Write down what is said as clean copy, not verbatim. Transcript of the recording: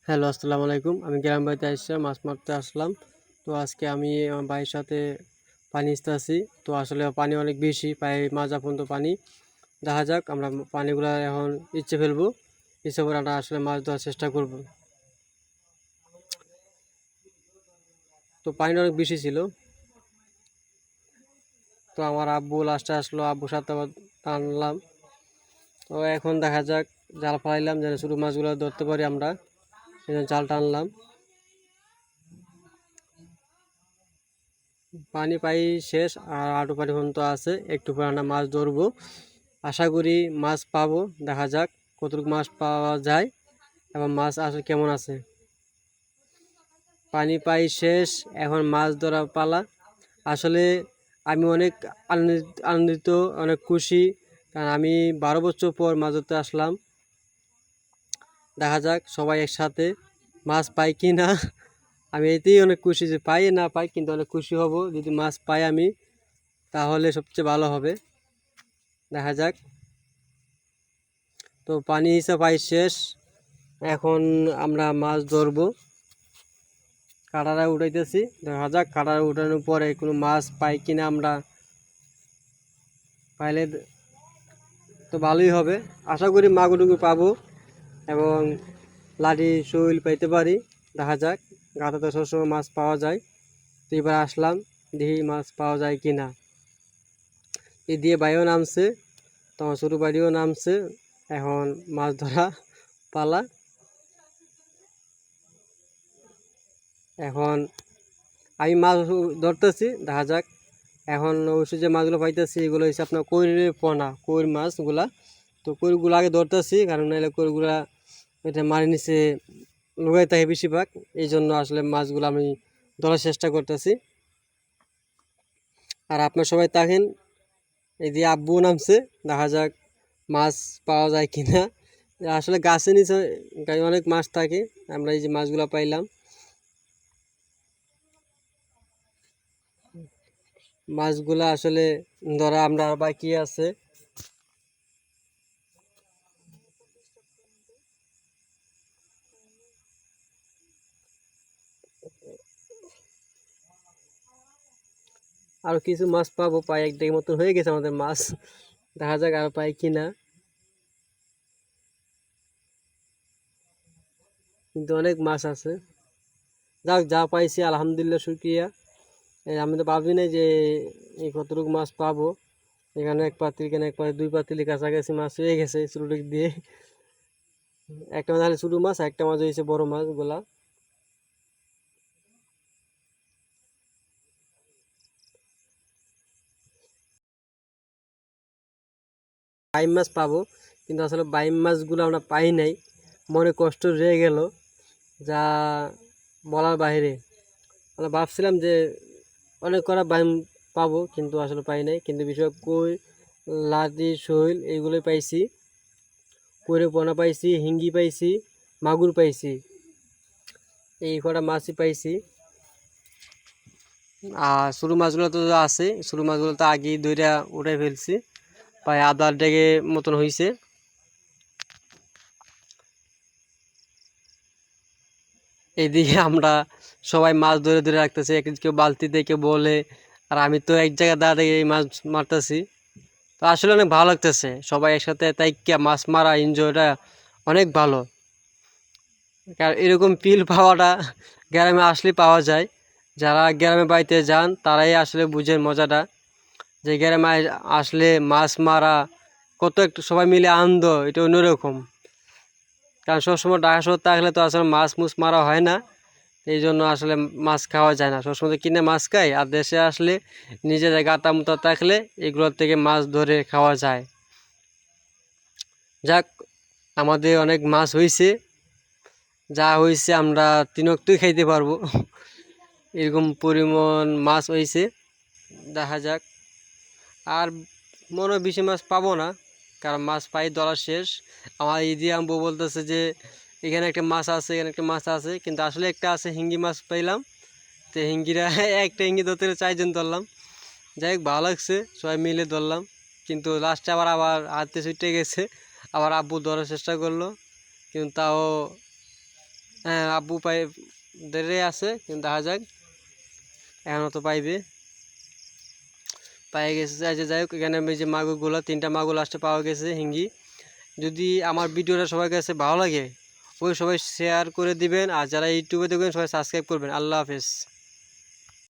Hello, আসসালামু আলাইকুম। আমি গ্রাম বাড়িতে আইসা মাছ মারতে আসলাম। তো আজকে আমি আমার ভাইয়ের সাথে পানি আছি। তো আসলে পানি অনেক বেশি, প্রায় মাজা পর্যন্ত পানি। দেখা যাক আমরা পানিগুলা এখন ইচ্ছে ফেলবো। ইচ্ছে করে আমরা আসলে মাছ ধরার চেষ্টা করব। তো পানিটা অনেক বেশি ছিল। তো আমার আব্বু লাস্টে আসলো, আব্বুর সাথে আবার টানলাম। তো এখন দেখা যাক, জাল ফালাইলাম যেন ছোটো মাছগুলো ধরতে পারি আমরা। এই জন্য জাল টানলাম। পানি পাই শেষ, আর আটু পানি পর্যন্ত আছে, একটু পরে আমরা মাছ ধরবো। আশা করি মাছ পাবো। দেখা যাক কতটুকু মাছ পাওয়া যায় এবং মাছ আসলে কেমন আছে। পানি পাই শেষ, এখন মাছ ধরা পালা। আসলে আমি অনেক আনন্দিত, অনেক খুশি, কারণ আমি 12 বছর পর মাছ ধরতে আসলাম। দেখা যাক সবাই একসাথে মাছ পাই কি না। আমি এতেই অনেক খুশি, যে পাই না পাই কিন্তু অনেক খুশি হব যদি মাছ পাই আমি, তাহলে সবচেয়ে ভালো হবে। দেখা যাক। তো পানি হিসাব পাই শেষ, এখন আমরা মাছ ধরবো। কাটারা উঠাইতেছি, দেখা যাক কাটারা উঠানোর পরে কোনো মাছ পাই কিনা আমরা। পাইলে তো ভালোই হবে, আশা করি মাগুরটুকু পাবো এবং লাঠি শৈল পাইতে পারি। দেখা যাক, গাঁদাতে সবসময় মাছ পাওয়া যায়। তো এবার আসলাম, দেখি মাছ পাওয়া যায় কি না। এই দিয়ে বাইও নামছে, তোমার ছোটো বাড়িও নামছে। এখন মাছ ধরা পালা। এখন আমি মাছ ধরতেছি, দেখা যাক। এখন অবশ্যই যে মাছগুলো পাইতেছি এগুলো হচ্ছে আপনার কৈরের পোনা, কৈর মাছগুলা। তো কৈরগুলো আগে ধরতেছি, কারণ নাহলে কৈরগুলা এটা মারি নিচে লুকাই থাকে বেশিরভাগ। এই জন্য আসলে মাছগুলো আমি ধরার চেষ্টা করতেছি। আর আপনার সবাই থাকেন। এই যে আব্বু নামছে, দেখা যাক মাছ পাওয়া যায় কিনা। আসলে গাছে নিচে অনেক মাছ থাকে, আমরা এই যে মাছগুলো পাইলাম। মাছগুলা আসলে ধরা আমরা আর বাকি আছে। আর কিছু মাছ পাবো, প্রায় এক দেড় মতো হয়ে গেছে আমাদের মাছ। দেখা যাক আর পাই কিনা। কিন্তু অনেক মাছ আছে। যাক, যা পাইছি আলহামদুলিল্লাহ, শুক্রিয়া। আমি তো ভাবি নাই যে এই কতটুকু মাছ পাবো। এখানে এক পাত্রি, এখানে এক পাত্রি, দুই পাত্রি কাছাকাছি মাছ হয়ে গেছে ছোটো দিক দিয়ে। একটা মাছ হলে ছোটো মাছ, একটা মাছ হয়েছে বড় মাছ গুলা। বাইম মাছ পাবো, কিন্তু আসলে বাইম মাছগুলো আমরা পাই নাই। মনে কষ্ট রয়ে গেল, যা বলার বাইরে। আমরা ভাবছিলাম যে অনেক করা বাইম পাবো, কিন্তু আসলে পাই নাই। কিন্তু বিষয় কই, লাদি, শৈল এইগুলোই পাইছি। কইরে পোনা পাইছি, হিঙ্গি পাইছি, মাগুর পাইছি, এই কটা মাছই পাইছি। আর ছোটো মাছগুলো তো আছে, ছোটো মাছগুলো তো আগেই ধইরা উঠাই ফেলছি, প্রায় আধা ডেগে মতন হয়েছে। এইদিকে আমরা সবাই মাছ ধরে ধরে রাখতেছি, কেউ বালতিতে, কেউ বলে। আর আমি তো এক জায়গায় দাঁড়িয়ে এই মাছ মারতেছি। তো আসলে অনেক ভালো লাগতেছে সবাই একসাথে তাইকা মাছ মারা এনজয়টা অনেক ভালো। কারণ এরকম ফিল পাওয়াটা গ্রামে আসলে পাওয়া যায়। যারা গ্রামে বাড়িতে যান তারাই আসলে বুঝেন মজাটা, যে গ্রামে আসলে মাছ মারা কত একটু সবাই মিলে আনন্দ, এটা অন্যরকম। কারণ সবসময় ঢাকা শহর থাকলে তো আসলে মাছ মুছ মারা হয় না, এই জন্য আসলে মাছ খাওয়া যায় না। সবসময় তো কিনে মাছ খাই, আর দেশে আসলে নিজেদের গাতা মুতা থাকলে এগুলোর থেকে মাছ ধরে খাওয়া যায়। যাক, আমাদের অনেক মাছ হয়েছে, যা হয়েছে আমরা তিনক্তই খাইতে পারবো। এরকম পরিমাণ মাছ হয়েছে। দেখা যাক, আর মনে হয় বেশি মাছ পাবো না, কারণ মাছ পাই ধরা শেষ। আমার ইদি আম্বু বলতেছে যে এখানে একটা মাছ আছে, এখানে একটা মাছ আছে, কিন্তু আসলে একটা আছে, হিঙ্গি মাছ পাইলাম। তো হিঙ্গিরা একটা হিঙ্গি ধরতে 4 জন ধরলাম। যাই হোক, ভালো লাগছে, সবাই মিলে ধরলাম। কিন্তু লাস্টে আবার আবার হাতে ছুটে গেছে, আবার আব্বু ধরার চেষ্টা করলো, কিন্তু তাও হ্যাঁ আব্বু পাই ধরে আছে, কিন্তু দেখা যাক এখনও তো পাইবে, পাই গেছে। যাই হোক, এখানে এই যে মাগুরগুলো 3টা মাগুর লাস্টে পাওয়া গেছে হিঙ্গি। যদি আমার ভিডিওটা সবার কাছে ভালো লাগে, ওই সবাই শেয়ার করে দিবেন, আর যারা ইউটিউবে দেখবেন সবাই সাবস্ক্রাইব করবেন। আল্লাহ হাফেজ।